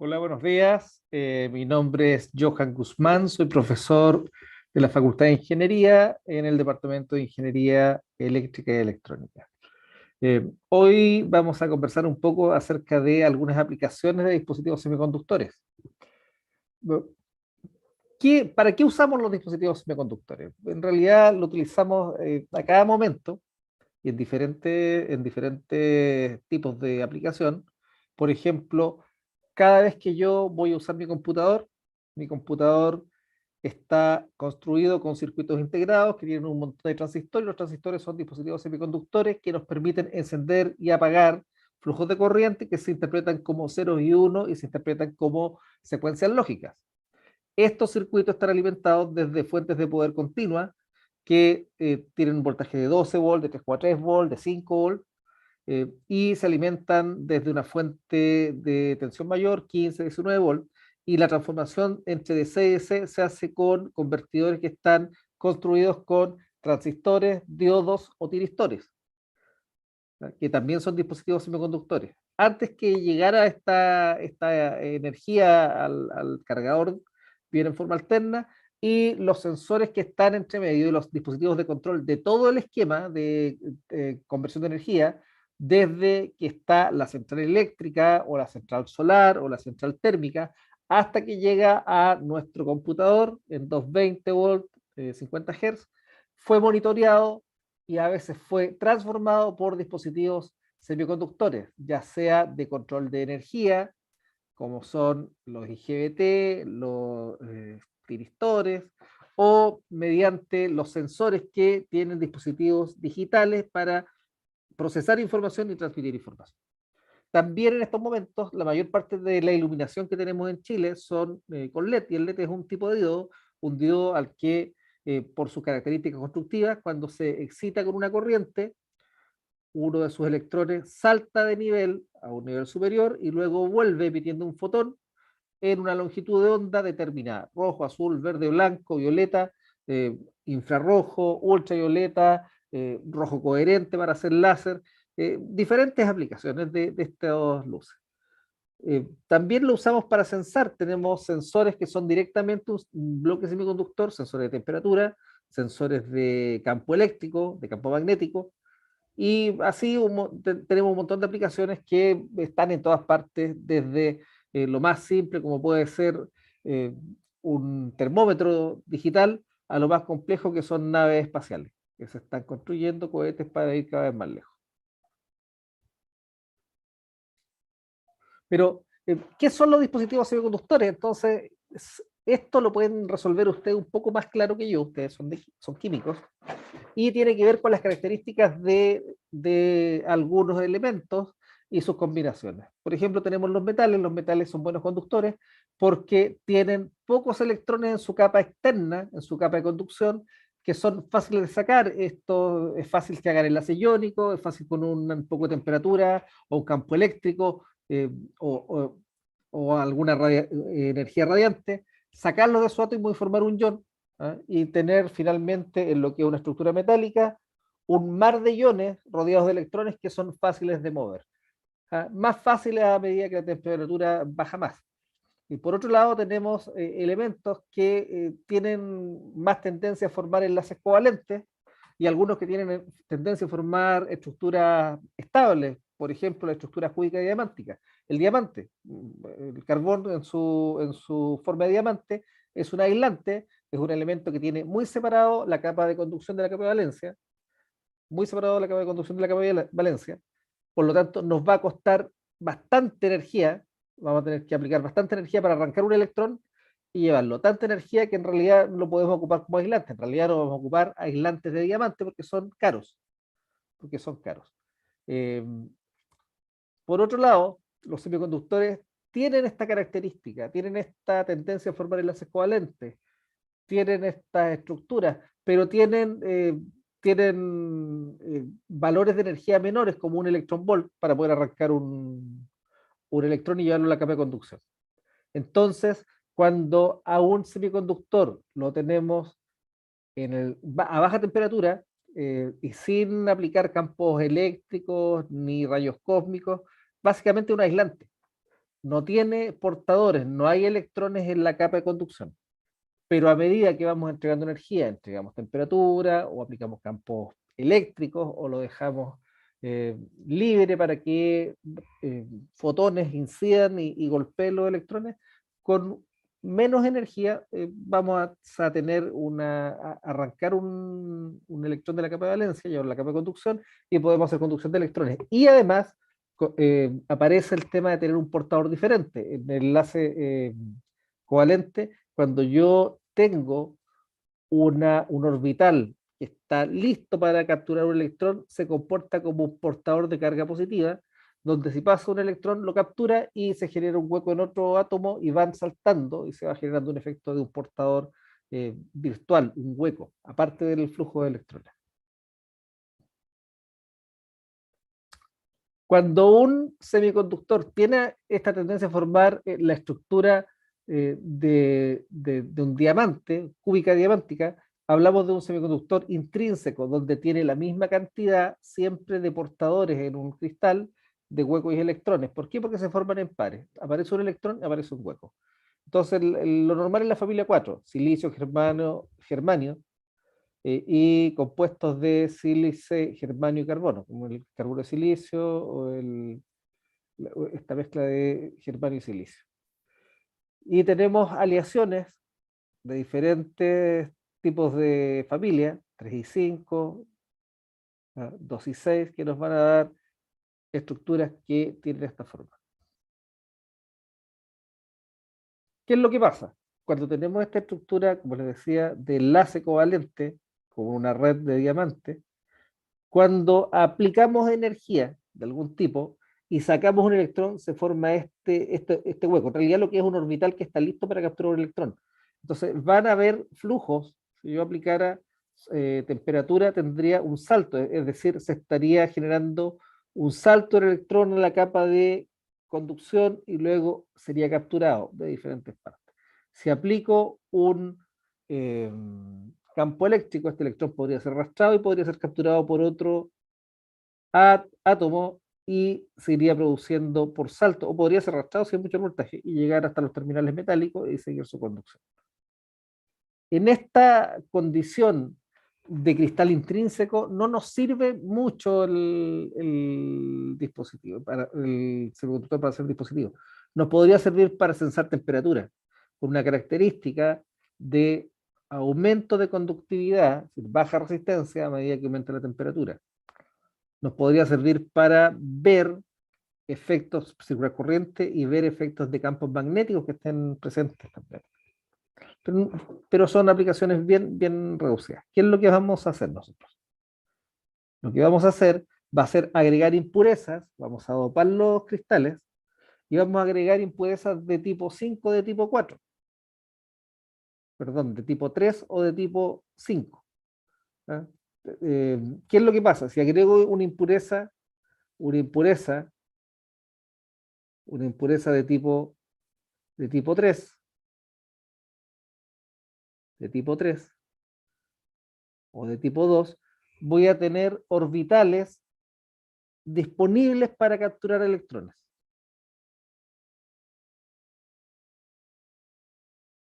Hola, buenos días. Mi nombre es Johan Guzmán, soy profesor de la Facultad de Ingeniería en el Departamento de Ingeniería Eléctrica y Electrónica. Hoy vamos a conversar un poco acerca de algunas aplicaciones de dispositivos semiconductores. Bueno, ¿para qué usamos los dispositivos semiconductores? En realidad lo utilizamos a cada momento y en diferentes tipos de aplicación. Por ejemplo, cada vez que yo voy a usar mi computador está construido con circuitos integrados que tienen un montón de transistores. Los transistores son dispositivos semiconductores que nos permiten encender y apagar flujos de corriente que se interpretan como ceros y unos y se interpretan como secuencias lógicas. Estos circuitos están alimentados desde fuentes de poder continua que tienen un voltaje de 12 volts, de 3,3 volts, de 5 volts, y se alimentan desde una fuente de tensión mayor, 15, 19 volts, y la transformación entre DC y DC se hace con convertidores que están construidos con transistores, diodos o tiristores, ¿ya? Que también son dispositivos semiconductores. Antes que llegara esta energía al cargador, viene en forma alterna, y los sensores que están entre medio y los dispositivos de control de todo el esquema de conversión de energía, desde que está la central eléctrica o la central solar o la central térmica, hasta que llega a nuestro computador en 220 volts, 50 Hz, fue monitoreado y a veces fue transformado por dispositivos semiconductores, ya sea de control de energía, como son los IGBT, los tiristores, o mediante los sensores que tienen dispositivos digitales para procesar información y transmitir información. También en estos momentos, la mayor parte de la iluminación que tenemos en Chile son con LED, y el LED es un tipo de diodo, un diodo al que, por sus características constructivas, cuando se excita con una corriente, uno de sus electrones salta de nivel a un nivel superior y luego vuelve emitiendo un fotón en una longitud de onda determinada: rojo, azul, verde, blanco, violeta, eh, infrarrojo, ultravioleta, rojo coherente para hacer láser, diferentes aplicaciones de estas luces. También lo usamos para sensar. Tenemos sensores que son directamente un bloque semiconductor, sensores de temperatura, sensores de campo eléctrico, de campo magnético, y así tenemos un montón de aplicaciones que están en todas partes, desde lo más simple como puede ser eh, un termómetro digital, a lo más complejo que son naves espaciales, que se están construyendo cohetes para ir cada vez más lejos. Pero, ¿qué son los dispositivos semiconductores? Entonces, esto lo pueden resolver ustedes un poco más claro que yo, ustedes son químicos, y tiene que ver con las características de algunos elementos y sus combinaciones. Por ejemplo, tenemos los metales son buenos conductores porque tienen pocos electrones en su capa externa, en su capa de conducción, que son fáciles de sacar. Esto es fácil que hagan enlace iónico, es fácil con un poco de temperatura o un campo eléctrico, o, o alguna energía radiante, sacarlo de su átomo y formar un ion, ¿ah? Y tener finalmente en lo que es una estructura metálica un mar de iones rodeados de electrones que son fáciles de mover, ¿ah? Más fáciles a medida que la temperatura baja más. Y por otro lado tenemos elementos que tienen más tendencia a formar enlaces covalentes, y algunos que tienen tendencia a formar estructuras estables, por ejemplo la estructura cúbica diamántica. El diamante, el carbón en su forma de diamante, es un aislante, es un elemento que tiene muy separado la capa de conducción de la capa de valencia, muy separado la capa de conducción de la capa de valencia. Por lo tanto nos va a costar bastante energía, vamos a tener que aplicar bastante energía para arrancar un electrón y llevarlo, tanta energía que en realidad no lo podemos ocupar como aislante. En realidad no vamos a ocupar aislantes de diamante porque son caros, porque son caros. Eh, por otro lado, los semiconductores tienen esta característica, tienen esta tendencia a formar enlaces covalentes, tienen estas estructuras, pero tienen valores de energía menores, como un electrón volt, para poder arrancar un electrón y llevarlo a la capa de conducción. Entonces, cuando a un semiconductor lo tenemos a baja temperatura, y sin aplicar campos eléctricos ni rayos cósmicos, básicamente un aislante. no tiene portadores, no hay electrones en la capa de conducción, pero a medida que vamos entregando energía, entregamos temperatura o aplicamos campos eléctricos o lo dejamos libre para que fotones incidan y golpeen los electrones, con menos energía vamos a tener arrancar un electrón de la capa de valencia, llevarlo a la capa de conducción y podemos hacer conducción de electrones. Y además aparece el tema de tener un portador diferente. En el enlace covalente, cuando yo tengo un orbital que está listo para capturar un electrón, se comporta como un portador de carga positiva, donde si pasa un electrón lo captura y se genera un hueco en otro átomo y van saltando y se va generando un efecto de un portador virtual, un hueco, aparte del flujo de electrones. Cuando un semiconductor tiene esta tendencia a formar la estructura de un diamante, cúbica diamántica, hablamos de un semiconductor intrínseco, donde tiene la misma cantidad siempre de portadores en un cristal de huecos y electrones. ¿Por qué? Porque se forman en pares. Aparece un electrón, aparece un hueco. Entonces, lo normal es la familia 4, silicio, germanio, y compuestos de sílice, germanio y carbono, como el carburo de silicio o esta mezcla de germanio y silicio. Y tenemos aleaciones de diferentes tipos de familia, 3 y 5, 2 y 6, que nos van a dar estructuras que tienen esta forma. ¿Qué es lo que pasa? Cuando tenemos esta estructura, como les decía, de enlace covalente, como una red de diamantes, cuando aplicamos energía de algún tipo y sacamos un electrón, se forma este hueco. En realidad lo que es un orbital que está listo para capturar un electrón. Entonces van a haber flujos. Si yo aplicara temperatura, tendría un salto, es decir, se estaría generando un salto del electrón en la capa de conducción y luego sería capturado de diferentes partes. Si aplico un campo eléctrico, este electrón podría ser arrastrado y podría ser capturado por otro átomo y se iría produciendo por salto, o podría ser arrastrado sin mucho voltaje y llegar hasta los terminales metálicos y seguir su conducción. En esta condición de cristal intrínseco no nos sirve mucho el dispositivo, el semiconductor para hacer dispositivo. Nos podría servir para sensar temperatura, con una característica de aumento de conductividad, baja resistencia a medida que aumenta la temperatura. Nos podría servir para ver efectos circular corriente y ver efectos de campos magnéticos que estén presentes también. Pero son aplicaciones bien reducidas. ¿Qué es lo que vamos a hacer nosotros? Lo que vamos a hacer va a ser agregar impurezas, vamos a dopar los cristales y vamos a agregar impurezas de tipo 5 o de tipo 4. Perdón, de tipo 3 o de tipo 5. ¿Ah? ¿Qué es lo que pasa? Si agrego una impureza, una impureza de tipo 3, de tipo 3 o de tipo 2, voy a tener orbitales disponibles para capturar electrones.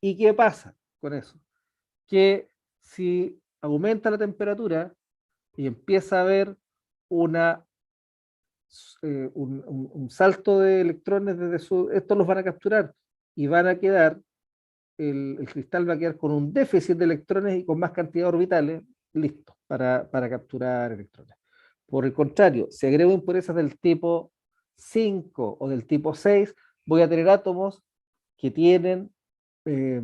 ¿Y qué pasa con eso? Que si aumenta la temperatura y empieza a haber una, un salto de electrones desde estos los van a capturar y van a quedar, el cristal va a quedar con un déficit de electrones y con más cantidad de orbitales listos para capturar electrones. Por el contrario, si agrego impurezas del tipo 5 o del tipo 6, voy a tener átomos que tienen eh,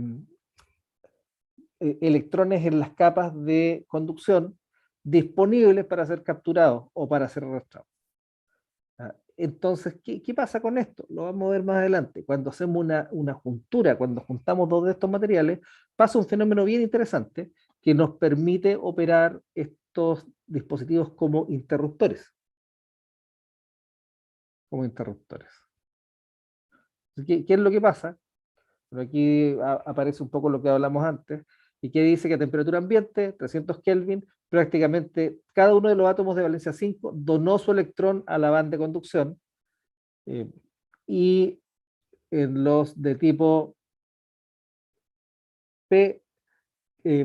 electrones en las capas de conducción disponibles para ser capturados o para ser arrastrados. Entonces, ¿qué pasa con esto? Lo vamos a ver más adelante. Cuando hacemos una juntura, cuando juntamos dos de estos materiales, pasa un fenómeno bien interesante que nos permite operar estos dispositivos como interruptores. Como interruptores. ¿Qué es lo que pasa? Pero aquí aparece un poco lo que hablamos antes, y que dice que a temperatura ambiente, 300 Kelvin, prácticamente cada uno de los átomos de valencia 5 donó su electrón a la banda de conducción, y en los de tipo P,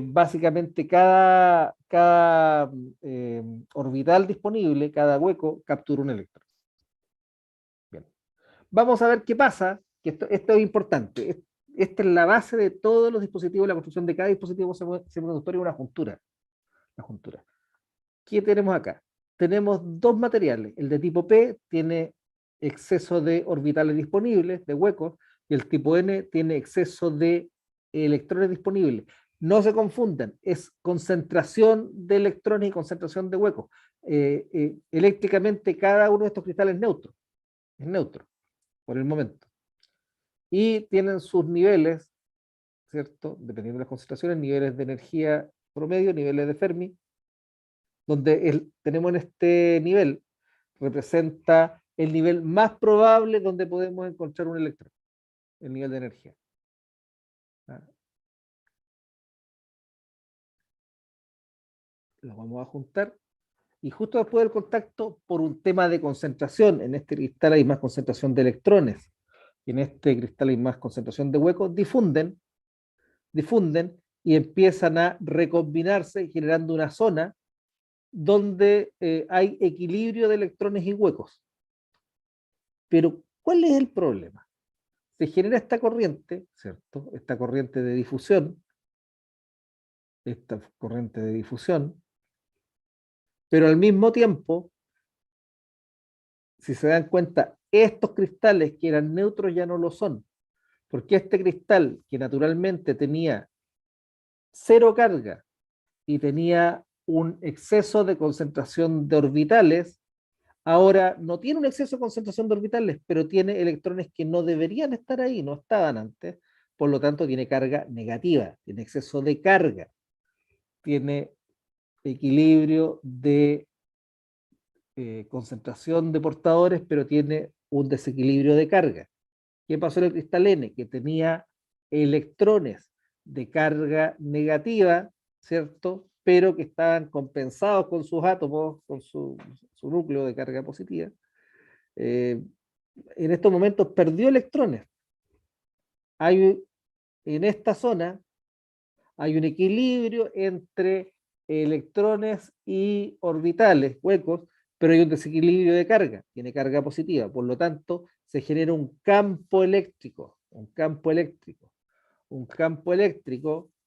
básicamente cada orbital disponible, cada hueco, captura un electrón. Bien. Vamos a ver qué pasa, que esto es importante. Esta es la base de todos los dispositivos, la construcción de cada dispositivo semiconductor es una juntura. La juntura. ¿Qué tenemos acá? Tenemos dos materiales. El de tipo P tiene exceso de orbitales disponibles, de huecos, y el tipo N tiene exceso de electrones disponibles. No se confundan, es concentración de electrones y concentración de huecos. Eléctricamente cada uno de estos cristales es neutro por el momento. Y tienen sus niveles, ¿cierto? Dependiendo de las concentraciones, niveles de energía promedio, niveles de Fermi, donde tenemos en este nivel, representa el nivel más probable donde podemos encontrar un electrón, el nivel de energía. ¿Ah? Los vamos a juntar y justo después del contacto, por un tema de concentración, en este cristal hay más concentración de electrones, y en este cristal hay más concentración de huecos, difunden y empiezan a recombinarse generando una zona donde hay equilibrio de electrones y huecos. Pero, ¿cuál es el problema? Se genera esta corriente, ¿cierto? Esta corriente de difusión, pero al mismo tiempo, si se dan cuenta, estos cristales que eran neutros ya no lo son, porque este cristal que naturalmente tenía cero carga y tenía un exceso de concentración de orbitales, ahora no tiene un exceso de concentración de orbitales, pero tiene electrones que no deberían estar ahí, no estaban antes, por lo tanto tiene carga negativa, tiene exceso de carga, tiene equilibrio de concentración de portadores, pero tiene un desequilibrio de carga. ¿Qué pasó en el cristal N? Que tenía electrones de carga negativa, ¿cierto? Pero que estaban compensados con sus átomos, con su núcleo de carga positiva. Eh, en estos momentos perdió electrones. Hay, en esta zona hay un equilibrio entre electrones y orbitales, huecos, pero hay un desequilibrio de carga, tiene carga positiva, por lo tanto se genera un campo eléctrico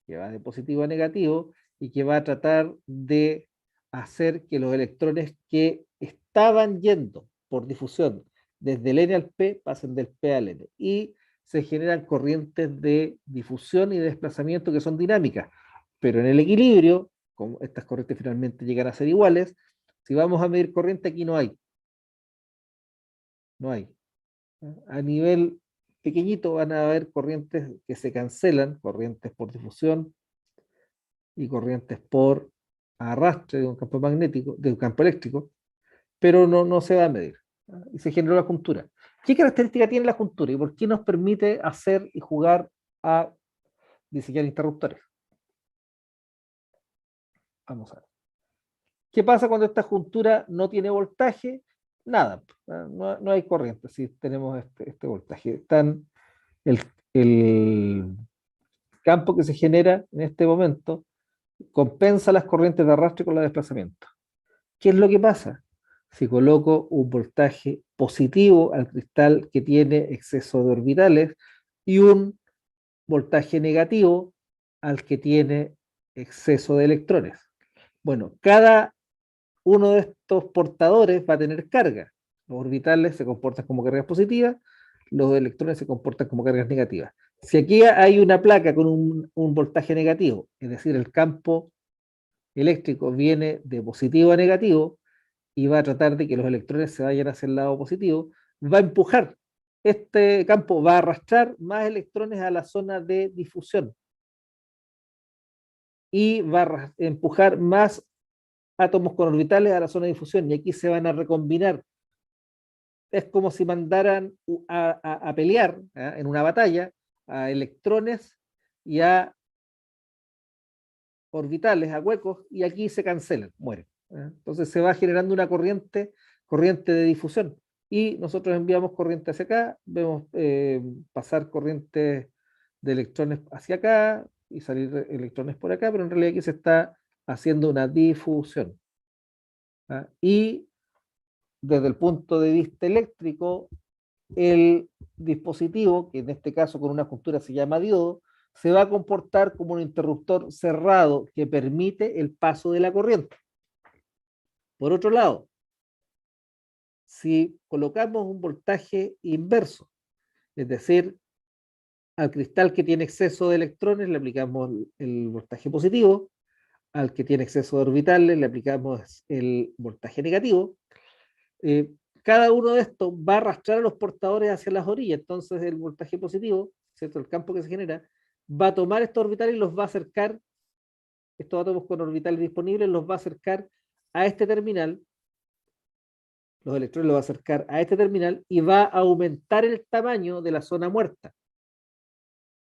que va de positivo a negativo y que va a tratar de hacer que los electrones que estaban yendo por difusión desde el N al P pasen del P al N y se generan corrientes de difusión y de desplazamiento que son dinámicas, pero en el equilibrio, como estas corrientes finalmente llegan a ser iguales, si vamos a medir corriente aquí no hay. A nivel pequeñito van a haber corrientes que se cancelan, corrientes por difusión y corrientes por arrastre de un campo magnético, de un campo eléctrico, pero no se va a medir. Y se generó la juntura. ¿Qué característica tiene la juntura y por qué nos permite hacer y jugar a diseñar interruptores? Vamos a ver. ¿Qué pasa cuando esta juntura no tiene voltaje? Nada, no hay corriente si tenemos este voltaje. El, el campo que se genera en este momento compensa las corrientes de arrastre con los desplazamientos. ¿Qué es lo que pasa? Si coloco un voltaje positivo al cristal que tiene exceso de orbitales y un voltaje negativo al que tiene exceso de electrones. Bueno, cada uno de estos portadores va a tener carga. Los orbitales se comportan como cargas positivas, los electrones se comportan como cargas negativas. Si aquí hay una placa con un voltaje negativo, es decir, el campo eléctrico viene de positivo a negativo y va a tratar de que los electrones se vayan hacia el lado positivo, va a empujar. Este campo va a arrastrar más electrones a la zona de difusión y va a empujar más átomos con orbitales a la zona de difusión y aquí se van a recombinar. Es como si mandaran a pelear en una batalla a electrones y a orbitales, a huecos, y aquí se cancelan, mueren. Entonces se va generando una corriente de difusión. y nosotros enviamos corriente hacia acá, vemos pasar corrientes de electrones hacia acá y salir electrones por acá, pero en realidad aquí se está haciendo una difusión. ¿Ah? Y desde el punto de vista eléctrico, el dispositivo, que en este caso con una juntura se llama diodo, se va a comportar como un interruptor cerrado que permite el paso de la corriente. Por otro lado, si colocamos un voltaje inverso, es decir, al cristal que tiene exceso de electrones le aplicamos el voltaje positivo, al que tiene exceso de orbitales le aplicamos el voltaje negativo. eh, Cada uno de estos va a arrastrar a los portadores hacia las orillas, entonces el voltaje positivo, ¿cierto? El campo que se genera, va a tomar estos orbitales y los va a acercar, estos átomos con orbitales disponibles los va a acercar a este terminal, los electrones los va a acercar a este terminal y va a aumentar el tamaño de la zona muerta,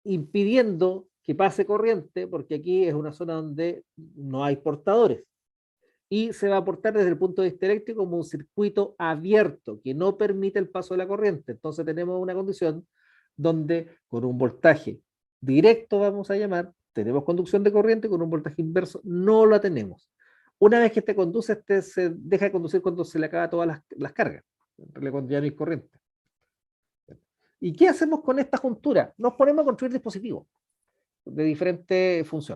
impidiendo que pase corriente, porque aquí es una zona donde no hay portadores. Y se va a aportar desde el punto de vista eléctrico como un circuito abierto que no permite el paso de la corriente. Entonces tenemos una condición donde con un voltaje directo, vamos a llamar, tenemos conducción de corriente, con un voltaje inverso no la tenemos. Una vez que este conduce, este se deja de conducir cuando se le acaba todas las cargas, cuando ya no hay corriente. ¿Y qué hacemos con esta juntura? Nos ponemos a construir dispositivos de diferente función.